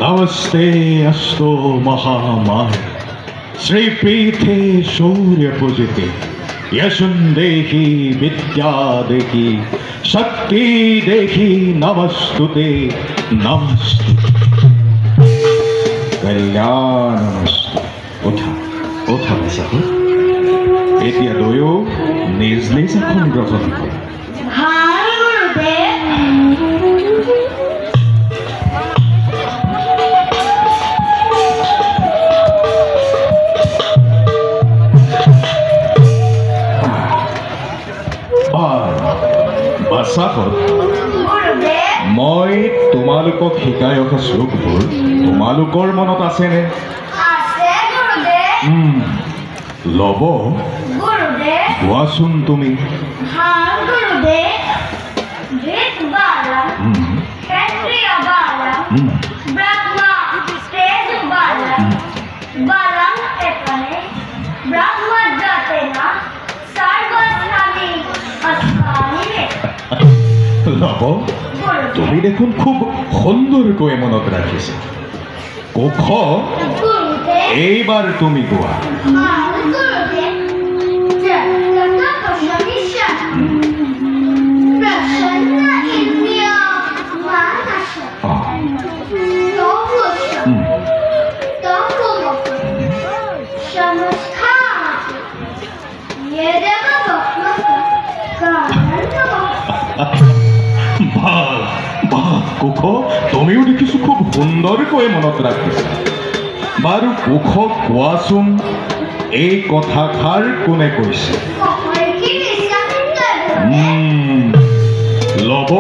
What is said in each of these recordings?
नमस्ते अस्तु महामाय श्रीपीठे सूर्यपूजिते यशुं देहि विद्या देहि शक्ति देहि नमस्तुते नमस्तुते कल्याणमस्तु उठा उठा बसा এতিয়া দুয়ো নিজ নিজ এখন গ্ৰহণ কৰে মই তোমালোকক শিকাই অহা শ্লোকবোৰ তোমালোকৰ মনত আছেনে লব কোৱাচোন তুমি লব তুমি দেখোন খুব সুন্দৰকৈ মনত ৰাখিছা কোখ এইবাৰ তুমি কোৱা কোখ তুমিও দেখিছো খুব সুন্দৰকৈ মনত ৰাখিছা বাৰু কোখ কোৱাচোন এই কথাষাৰ কোনে কৈছে লব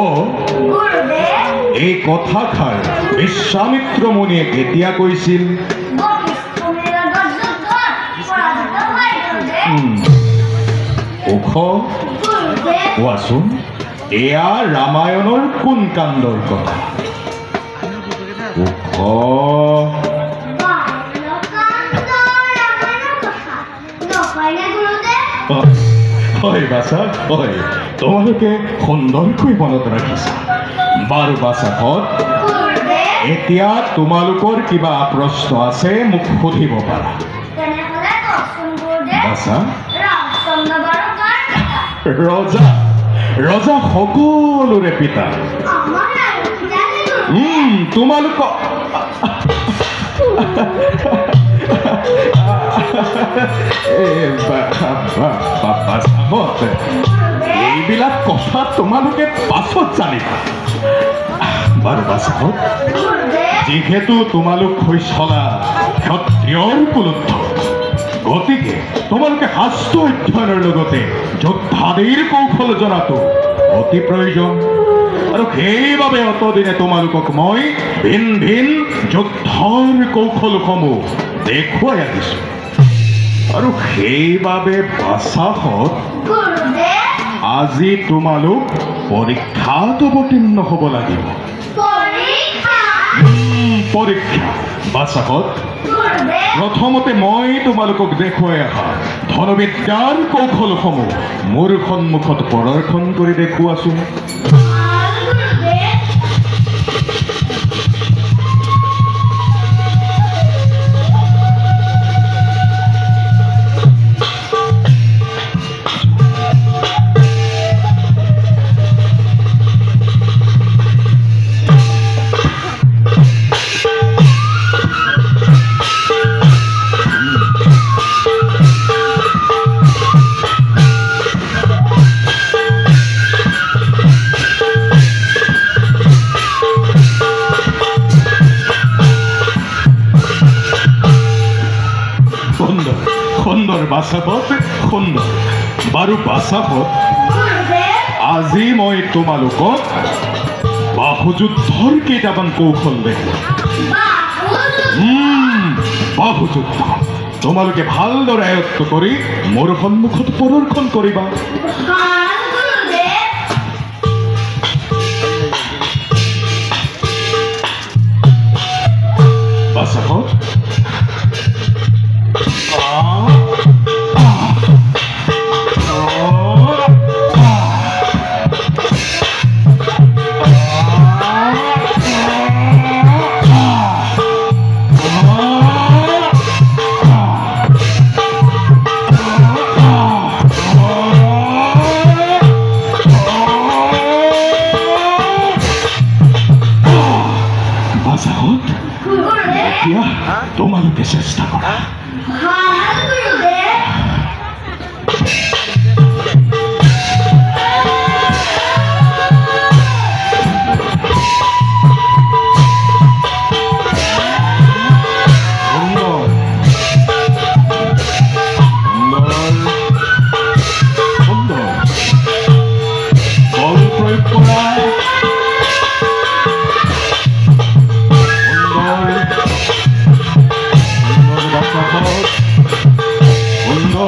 এই কথাষাৰ বিশ্বামিত্ৰ মুনিয়ে কেতিয়া কৈছিল কোখ কোৱাচোন এয়া ৰামায়ণৰ কোন কাণ্ডৰ কথা হয় বাছা হয় তোমালোকে সুন্দৰকৈ মনত ৰাখিছা বাৰু বাছাহঁত এতিয়া তোমালোকৰ কিবা প্ৰশ্ন আছে মোক সুধিব পাৰা বাছা ৰজা ৰজা সকলোৰে পিতা তোমালোক এইবিলাক কথা তোমালোকে পাছত জানিবা বাৰু বাছাহঁত যিহেতু তোমালোক হৈছলা ক্ষত্ৰিয়ৰ কুলুদ্ধ গতিকে তোমালোকে শাস্ত্ৰ অধ্যয়নৰ লগতে যোদ্ধাদিৰ কৌশল জনাটো অতি প্ৰয়োজন আৰু সেইবাবে অতদিনে তোমালোকক মই ভিন ভিন যুদ্ধৰ কৌশলসমূহ দেখুৱাই আহিছোঁ আৰু সেইবাবে বাছাহঁত আজি তোমালোক পৰীক্ষাত অৱতীৰ্ণ হ'ব লাগিব পৰীক্ষা বাছাহঁত প্ৰথমতে মই তোমালোকক দেখুৱাই অহা ধনবিদ্যাৰ কৌশলসমূহ মোৰ সন্মুখত প্ৰদৰ্শন কৰি দেখুৱাচোন বাছাহঁত সুন্দৰ বাৰু বাছাহঁত আজি মই তোমালোকক বাহুযুদ্ধৰ কেইটামান কৌশল দেখুৱাম বাহুযুদ্ধ তোমালোকে ভালদৰে আয়ত্ত কৰি মোৰ সন্মুখত প্ৰদৰ্শন কৰিবা বাছাহঁত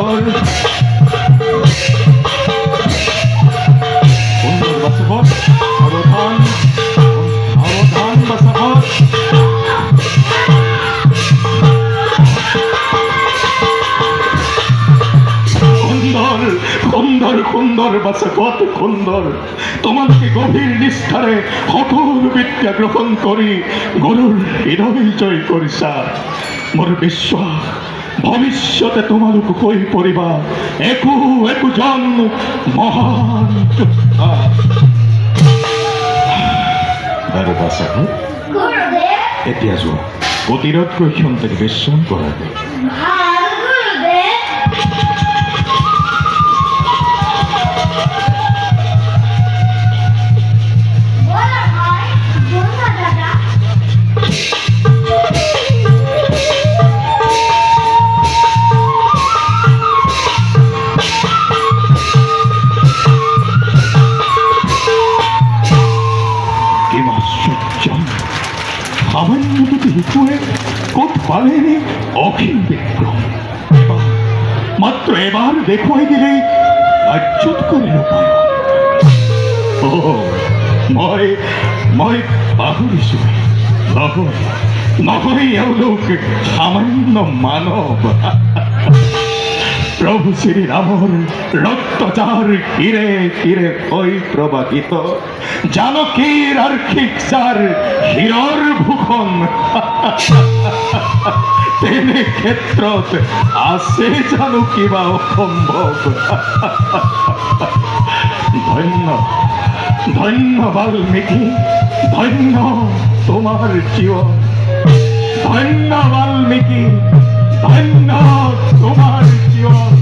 সুন্দর বাসভট, সাবধান সাবধান বাসভট। সুন্দর সুন্দর সুন্দর বাসভট সুন্দর, তোমাকে গভীর নিষ্ঠারে কঠোর বিদ্যা গ্রহণ করি গরুর হৃদয় জয় কৰিছা। মোৰ বিশ্বাস ভৱিষ্যতে তোমালোক হৈ পৰিবা একোজন মহান যোদ্ধা। আৰু বাসভট এতিয়া যোৱা, অতিৰতকৈ ক্ষন্তেক বিশ্ৰাম কৰাগৈ। সামান্য দুটি শিশুৱে ক'ত পালেনে অসীম বিক্ৰম। মাত্ৰ এবাৰ দেখুৱাই দিলেই ৰাজ্যত কৰি নাপায়। মই পাহৰিছোঁ, নহয় এওঁলোক সামান্য মানৱ। প্ৰভু শ্ৰীৰামৰ ৰক্ত যাৰ শিৰে শিৰে হৈ প্ৰবাহিত, জানকীৰ আৰ্শিক যাৰ শিৰৰ ভূষণ, তেনে ক্ষেত্ৰত আছে জানো কিবা অসম্ভৱ। ধন্য ধন্য বাল্মীকি, ধন্য তোমাৰ জীৱন, ধন্য বাল্মীকি, ধন্য তোমাৰ জীবন।